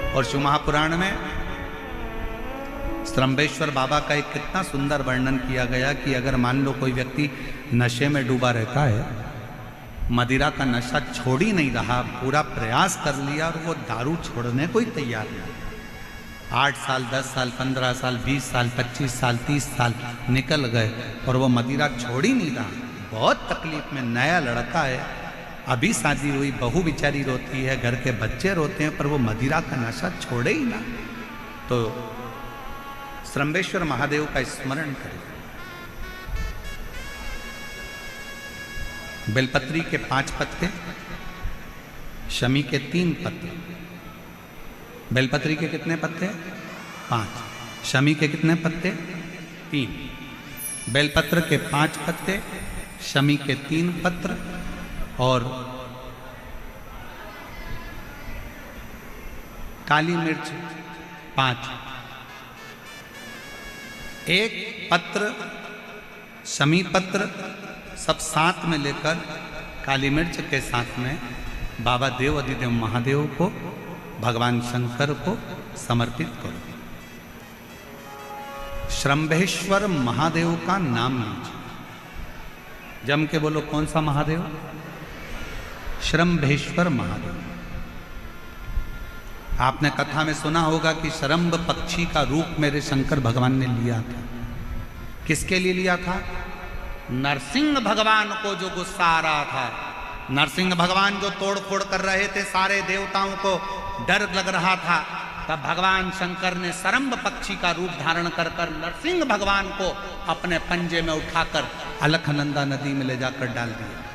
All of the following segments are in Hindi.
और शिव महापुराण में श्रम्भेश्वर बाबा का एक कितना सुंदर वर्णन किया गया कि अगर मान लो कोई व्यक्ति नशे में डूबा रहता है, मदिरा का नशा छोड़ ही नहीं रहा, पूरा प्रयास कर लिया और वो दारू छोड़ने को ही तैयार नहीं, 8 साल 10 साल 15 साल 20 साल 25 साल 30 साल निकल गए और वो मदिरा छोड़ ही नहीं रहा, बहुत तकलीफ में, नया लड़का है, अभी शादी हुई, बहू बेचारी रोती है, घर के बच्चे रोते हैं, पर वो मदिरा का नशा छोड़े ही ना। तो श्रम्भेश्वर महादेव का स्मरण करें। बेलपत्री के 5 पत्ते, शमी के 3 पत्ते। बेलपत्री के कितने पत्ते? 5। शमी के कितने पत्ते? 3। बेलपत्र के 5 पत्ते, शमी के 3 पत्र और काली मिर्च 5। एक पत्र, शमी पत्र सब साथ में लेकर काली मिर्च के साथ में बाबा देव अधिदेव महादेव को, भगवान शंकर को समर्पित करो। श्रम्भेश्वर महादेव का नाम लीजिए, जम के बोलो, कौन सा महादेव? श्रम्भेश्वर महादेव। आपने कथा में सुना होगा कि शरम्भ पक्षी का रूप मेरे शंकर भगवान ने लिया था। किसके लिए लिया था? नरसिंह भगवान को जो गुस्सा आ रहा था, नरसिंह भगवान जो तोड़ फोड़ कर रहे थे, सारे देवताओं को डर लग रहा था, तब भगवान शंकर ने शरम्भ पक्षी का रूप धारण कर कर नरसिंह भगवान को अपने पंजे में उठाकर अलकनंदा नदी में ले जाकर डाल दिया।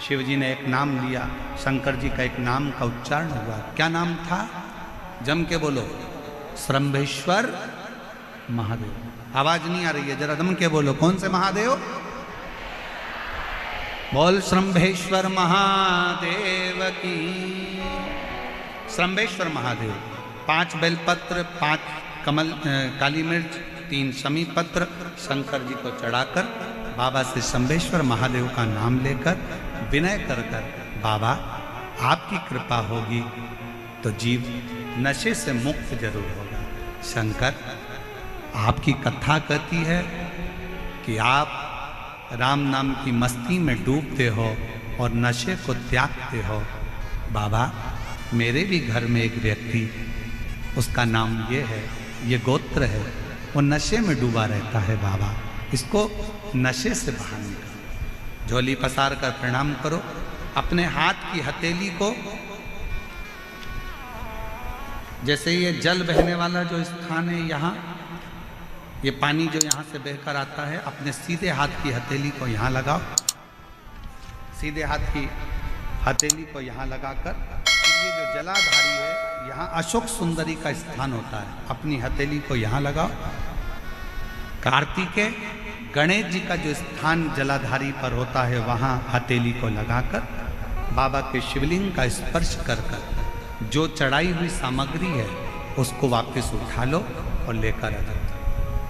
शिव जी ने एक नाम लिया, शंकर जी का एक नाम का उच्चारण हुआ। क्या नाम था? जम के बोलो, श्रम्भेश्वर महादेव। आवाज नहीं आ रही है, जरा जम के बोलो, कौन से महादेव? बोल श्रम्भेश्वर महादेव की। श्रम्भेश्वर महादेव। 5 बेलपत्र, 5 कमल काली मिर्च, 3 शमी पत्र शंकर जी को चढ़ाकर बाबा से श्रम्भेश्वर महादेव का नाम लेकर विनय कर कर, बाबा आपकी कृपा होगी तो जीव नशे से मुक्त जरूर होगा। शंकर, आपकी कथा कहती है कि आप राम नाम की मस्ती में डूबते हो और नशे को त्यागते हो। बाबा, मेरे भी घर में एक व्यक्ति, उसका नाम ये है, ये गोत्र है, वो नशे में डूबा रहता है। बाबा, इसको नशे से बाहर निकालो। झोली पसार कर प्रणाम करो, अपने हाथ की हथेली को, जैसे ये जल बहने वाला जो स्थान है, यहाँ ये पानी जो यहाँ से बहकर आता है, अपने सीधे हाथ की हथेली को यहाँ लगाओ, सीधे हाथ की हथेली को यहाँ लगाकर, ये जो जलाधारी है, यहाँ अशोक सुंदरी का स्थान होता है, अपनी हथेली को यहाँ लगाओ। कार्तिकेय गणेश जी का जो स्थान जलाधारी पर होता है, वहाँ हथेली को लगाकर बाबा के शिवलिंग का स्पर्श कर कर जो चढ़ाई हुई सामग्री है उसको वापस उठा लो और लेकर आ जाओ।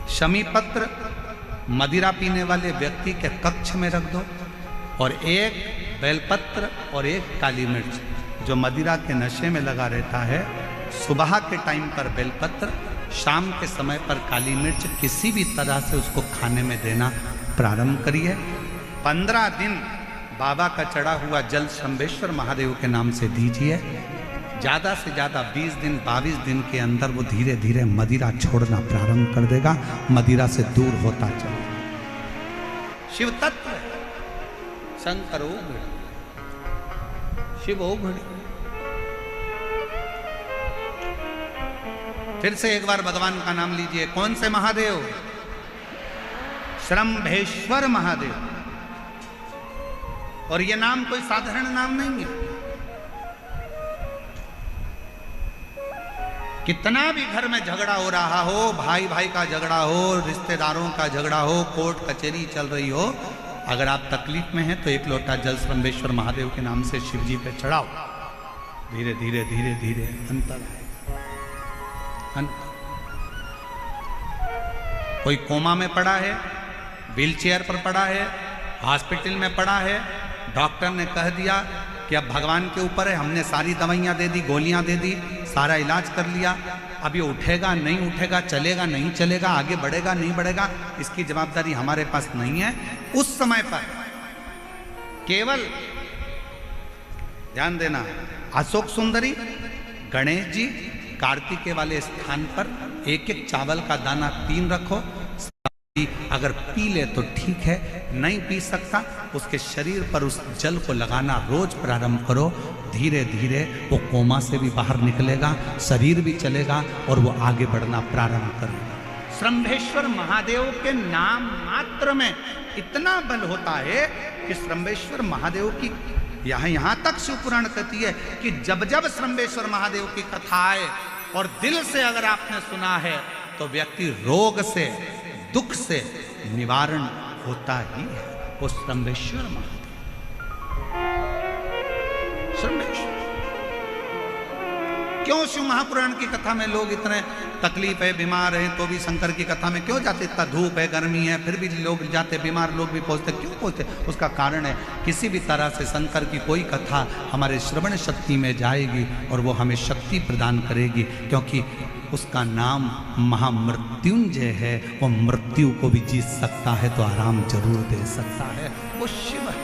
शमी पत्र मदिरा पीने वाले व्यक्ति के कक्ष में रख दो, और एक बेलपत्र और एक काली मिर्च जो मदिरा के नशे में लगा रहता है, सुबह के टाइम पर बेलपत्र, शाम के समय पर काली मिर्च, किसी भी तरह से उसको खाने में देना प्रारंभ करिए। 15 दिन बाबा का चढ़ा हुआ जल श्रम्भेश्वर महादेव के नाम से दीजिए। ज़्यादा से ज़्यादा 20 दिन 22 दिन के अंदर वो धीरे धीरे मदिरा छोड़ना प्रारंभ कर देगा, मदिरा से दूर होता चले। शिव तत्व है, शंकर ओघड़ी, शिव ओघड़ी। फिर से एक बार भगवान का नाम लीजिए। कौन से महादेव? श्रम्भेश्वर महादेव। और ये नाम कोई साधारण नाम नहीं है। कितना भी घर में झगड़ा हो रहा हो, भाई भाई का झगड़ा हो, रिश्तेदारों का झगड़ा हो, कोर्ट कचहरी चल रही हो, अगर आप तकलीफ में हैं तो एक लोटा जल श्रम्भेश्वर महादेव के नाम से शिव जी पे चढ़ाओ। धीरे धीरे धीरे धीरे अंतर है। कोई कोमा में पड़ा है, व्हीलचेयर पर पड़ा है, हॉस्पिटल में पड़ा है, डॉक्टर ने कह दिया कि अब भगवान के ऊपर है, हमने सारी दवाइयाँ दे दी, गोलियाँ दे दी, सारा इलाज कर लिया, अब ये उठेगा नहीं उठेगा, चलेगा नहीं चलेगा, आगे बढ़ेगा नहीं बढ़ेगा, इसकी जवाबदारी हमारे पास नहीं है। उस समय पर केवल ध्यान देना, अशोक सुंदरी, गणेश जी, कार्तिकेय वाले स्थान पर एक एक चावल का दाना 3 रखो। अगर पी ले तो ठीक है, नहीं पी सकता उसके शरीर पर उस जल को लगाना रोज प्रारंभ करो। धीरे धीरे वो कोमा से भी बाहर निकलेगा, शरीर भी चलेगा और वो आगे बढ़ना प्रारंभ करेगा। श्रंभेश्वर महादेव के नाम मात्र में इतना बल होता है कि श्रंभेश्वर महादेव की यहां तक शिवपुराण कहती है कि जब जब श्रंभेश्वर महादेव की कथा आए और दिल से अगर आपने सुना है तो व्यक्ति रोग से, दुख से निवारण होता ही है। वो श्रंभेश्वर महादेव, श्रंभेश्वर। क्यों शिव महापुराण की कथा में लोग इतने तकलीफ है, बीमार हैं तो भी शंकर की कथा में क्यों जाते? इतना धूप है, गर्मी है, फिर भी लोग जाते, बीमार लोग भी पहुंचते, क्यों पहुंचते? उसका कारण है किसी भी तरह से शंकर की कोई कथा हमारे श्रवण शक्ति में जाएगी और वो हमें शक्ति प्रदान करेगी, क्योंकि उसका नाम महामृत्युंजय है। वो मृत्यु को भी जीत सकता है तो आराम जरूर दे सकता है, वो शिव है।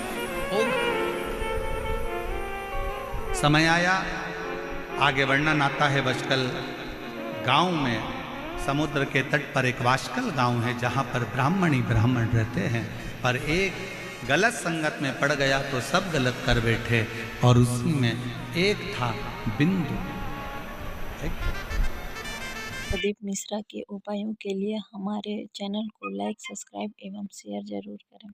समय आया, आगे वर्णन आता है बशकल गांव में, समुद्र के तट पर एक वाशकल गांव है जहां पर ब्राह्मणी ब्राह्मण रहते हैं, पर एक गलत संगत में पड़ गया तो सब गलत कर बैठे और उसी में एक था बिंदु। प्रदीप मिश्रा के उपायों के लिए हमारे चैनल को लाइक, सब्सक्राइब एवं शेयर जरूर करें।